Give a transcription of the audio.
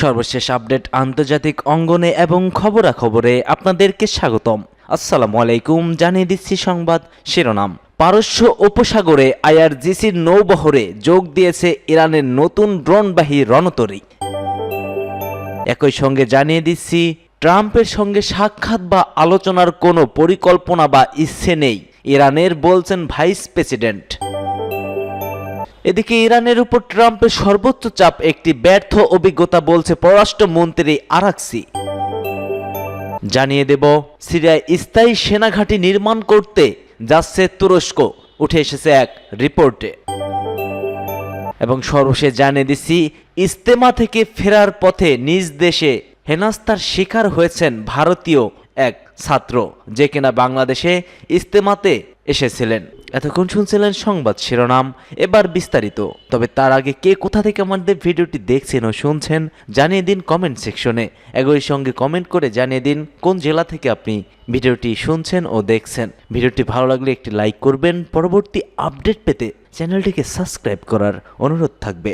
সর্বশেষ আপডেট আন্তর্জাতিক অঙ্গনে এবং খবরাখবরে আপনাদেরকে স্বাগতম। আসসালামু আলাইকুম। জানিয়ে দিচ্ছি সংবাদ শিরোনাম। পারস্য উপসাগরে আইআরজিসির নৌবহরে যোগ দিয়েছে ইরানের নতুন ড্রোনবাহী রণতরী। একই সঙ্গে জানিয়ে দিচ্ছি ট্রাম্পের সঙ্গে সাক্ষাৎ বা আলোচনার কোনো পরিকল্পনা বা ইচ্ছে নেই, ইরানের বলছেন ভাইস প্রেসিডেন্ট। এদিকে ইরানের উপর ট্রাম্পের সর্বোচ্চ চাপ একটি ব্যর্থ অভিজ্ঞতা বলছে পররাষ্ট্রমন্ত্রী আরাকসি। জানিয়ে দেব সিরিয়ায় স্থায়ী সেনাঘাঁটি নির্মাণ করতে যাচ্ছে তুরস্ক, উঠে এসেছে এক রিপোর্টে। এবং সর্বশেষ জানিয়ে দিচ্ছি ইজতেমা থেকে ফেরার পথে নিজ দেশে হেনস্থার শিকার হয়েছেন ভারতীয় এক ছাত্র, যে কিনা বাংলাদেশে ইজতেমাতে এসেছিলেন। এতক্ষণ শুনছিলেন সংবাদ শিরোনাম, এবার বিস্তারিত। তবে তার আগে কে কোথা থেকে আমাদের ভিডিওটি দেখছেন ও শুনছেন জানিয়ে দিন কমেন্ট সেকশনে। একই সঙ্গে কমেন্ট করে জানিয়ে দিন কোন জেলা থেকে আপনি ভিডিওটি শুনছেন ও দেখছেন। ভিডিওটি ভালো লাগলে একটি লাইক করবেন। পরবর্তী আপডেট পেতে চ্যানেলটিকে সাবস্ক্রাইব করার অনুরোধ থাকবে।